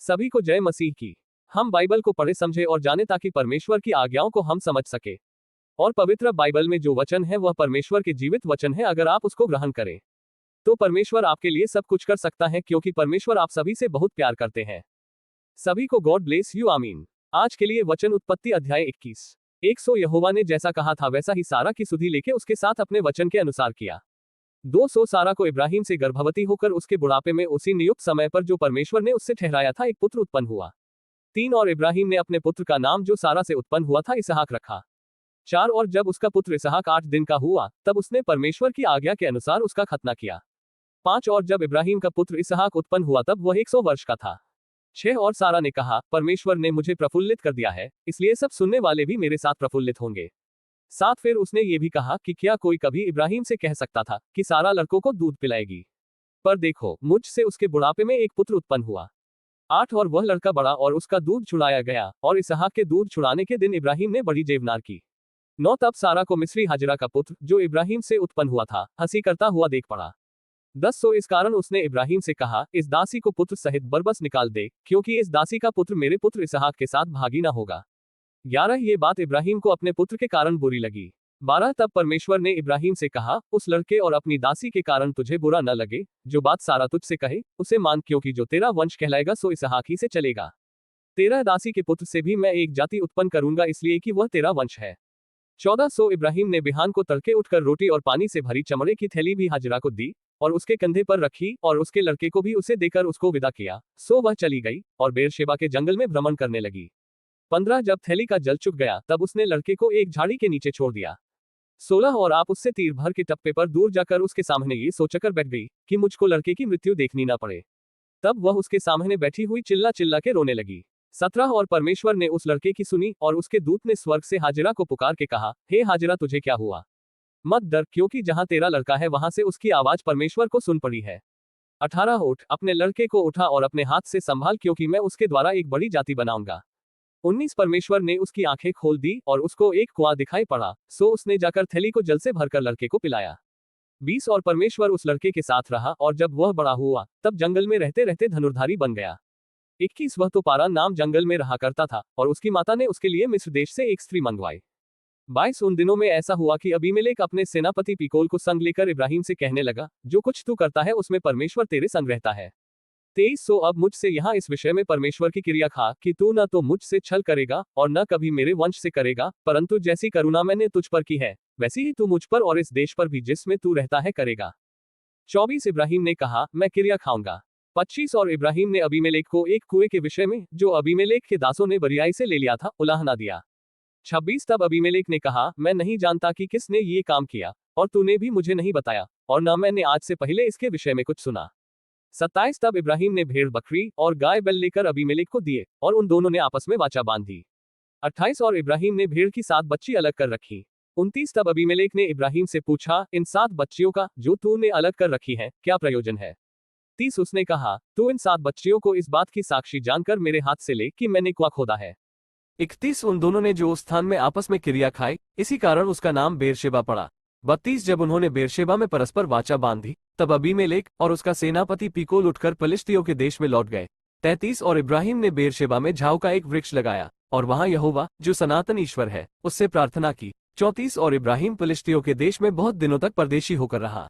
सभी को जय मसीह की। हम बाइबल को पढ़े समझे और जाने ताकि परमेश्वर की आज्ञाओं को हम समझ सके। और पवित्र बाइबल में जो वचन है वह परमेश्वर के जीवित वचन है। अगर आप उसको ग्रहण करें तो परमेश्वर आपके लिए सब कुछ कर सकता है, क्योंकि परमेश्वर आप सभी से बहुत प्यार करते हैं। सभी को गॉड ब्लेस यू, आमीन। आज के लिए वचन उत्पत्ति अध्याय 21। 100 यहोवा ने जैसा कहा था वैसा ही सारा की सुधि लेके उसके साथ अपने वचन के अनुसार किया। 200 सारा को इब्राहिम से गर्भवती होकर उसके बुढ़ापे में उसी नियुक्त समय पर जो परमेश्वर ने उससे ठहराया था एक पुत्र उत्पन्न हुआ। 3 और इब्राहिम ने अपने पुत्र का नाम जो सारा से उत्पन्न हुआ था इसहाक रखा। 4 और जब उसका पुत्र इसहाक 8 दिन का हुआ तब उसने परमेश्वर की आज्ञा के अनुसार उसका खतना किया। 5 और जब इब्राहिम का पुत्र इसहाक उत्पन्न हुआ तब वह 100 वर्ष का था। 6 और सारा ने कहा, परमेश्वर ने मुझे प्रफुल्लित कर दिया है, इसलिए सब सुनने वाले भी मेरे साथ प्रफुल्लित होंगे। 7 फिर उसने ये भी कहा कि क्या कोई कभी इब्राहिम से कह सकता था कि सारा लड़कों को दूध पिलाएगी, पर देखो मुझसे उसके बुढ़ापे में एक पुत्र उत्पन्न हुआ। 8 और वह लड़का बड़ा और उसका दूध छुड़ाया गया, और इसहाक के दूध छुड़ाने के दिन इब्राहिम ने बड़ी जेवनार की। 9 तब सारा को मिस्री हाजिरा का पुत्र जो इब्राहिम से उत्पन्न हुआ था हंसी करता हुआ देख पड़ा। 10 सो इस कारण उसने इब्राहिम से कहा, इस दासी को पुत्र सहित बरबस निकाल दे, क्योंकि इस दासी का पुत्र मेरे पुत्र इसहाक के साथ भागी ना होगा। 11 ये बात इब्राहिम को अपने पुत्र के कारण बुरी लगी। 12 तब परमेश्वर ने इब्राहिम से कहा, उस लड़के और अपनी दासी के कारण तुझे बुरा न लगे, जो बात सारा तुझसे कहे उसे मान, क्योंकि जो तेरा वंश कहलाएगा सो इसहाक ही से चलेगा। तेरा दासी के पुत्र से भी मैं एक जाति उत्पन्न करूंगा, इसलिए कि वह तेरा वंश है। 14 सो इब्राहिम ने बिहान को तड़के उठकर रोटी और पानी से भरी चमड़े की थैली भी हाजिरा को दी और उसके कंधे पर रखी, और उसके लड़के को भी उसे देकर उसको विदा किया। सो वह चली गई और बेरशेबा के जंगल में भ्रमण करने लगी। 15 जब थैली का जल चुक गया तब उसने लड़के को एक झाड़ी के नीचे छोड़ दिया। 16 और आप उससे तीर भर के टप्पे पर दूर जाकर उसके सामने ये सोचकर बैठ गई कि मुझको लड़के की मृत्यु देखनी ना पड़े। तब वह उसके सामने बैठी हुई चिल्ला चिल्ला के रोने लगी। 17 और परमेश्वर ने उस लड़के की सुनी, और उसके दूत ने स्वर्ग से हाजिरा को पुकार के कहा, हे हाजिरा तुझे क्या हुआ? मत डर, क्योंकि जहां तेरा लड़का है वहां से उसकी आवाज परमेश्वर को सुन पड़ी है। 18 उठ, अपने लड़के को उठा और अपने हाथ से संभाल, क्योंकि मैं उसके द्वारा एक बड़ी जाति बनाऊंगा। 19 परमेश्वर ने उसकी आंखें खोल दी और उसको एक कुआं दिखाई पड़ा, सो उसने जाकर थैली को जल से भरकर लड़के को पिलाया। 20 और परमेश्वर उस लड़के के साथ रहा, और जब वह बड़ा हुआ तब जंगल में रहते रहते धनुर्धारी बन गया। 21 वह तो पारान नाम जंगल में रहा करता था, और उसकी माता ने उसके लिए मिस्र देश से एक स्त्री मंगवाई। 22 उन दिनों में ऐसा हुआ कि अबीमेलेक अपने सेनापति पीकोल को संग लेकर इब्राहिम से कहने लगा, जो कुछ तू करता है उसमें परमेश्वर तेरे संग रहता है। 23 सो अब मुझसे यहाँ इस विषय में परमेश्वर की क्रिया खा कि तू न तो मुझसे छल करेगा और न कभी मेरे वंश से करेगा, परंतु जैसी करुणा मैंने तुझ पर की है वैसी ही तू मुझ पर और इस देश पर भी जिसमें तू रहता है करेगा। 24 इब्राहिम ने कहा, मैं क्रिया खाऊंगा। 25 और इब्राहिम ने अबीमेलेक को एक कुएं के विषय में जो अबीमेलेक के दासों ने बरियाई से ले लिया था उलाहना दिया। 26 तब अबीमेलेक ने कहा, मैं नहीं जानता कि किसने ये काम किया, और तूने भी मुझे नहीं बताया, और न मैंने आज से पहले इसके विषय में कुछ सुना। 27 तब इब्राहिम ने भेड़ बकरी और गाय बैल लेकर अबीमेलेक को दिए, और उन दोनों ने आपस में वाचा बांध दी। 28 और इब्राहिम ने भेड़ की 7 बच्ची अलग कर रखी। 29 तब अबीमेलेक ने इब्राहिम से पूछा, इन 7 बच्चियों का जो तूने अलग कर रखी है क्या प्रयोजन है? 30 उसने कहा, तू इन 7 बच्चियों को इस बात की साक्षी जानकर मेरे हाथ से ले कि मैंने कुआं खोदा है। 31 उन दोनों ने जो उस स्थान में आपस में क्रिया खाई, इसी कारण उसका नाम बेरशेबा पड़ा। 32 जब उन्होंने बेरशेबा में परस्पर वाचा बांधी तब अबीमेलेक और उसका सेनापति पीकोल उठकर पलिश्तियों के देश में लौट गए। 33 और इब्राहिम ने बेरशेबा में झाऊ का एक वृक्ष लगाया, और वहां यहोवा जो सनातन ईश्वर है उससे प्रार्थना की। 34 और इब्राहिम पलिश्तियों के देश में बहुत दिनों तक परदेशी होकर रहा।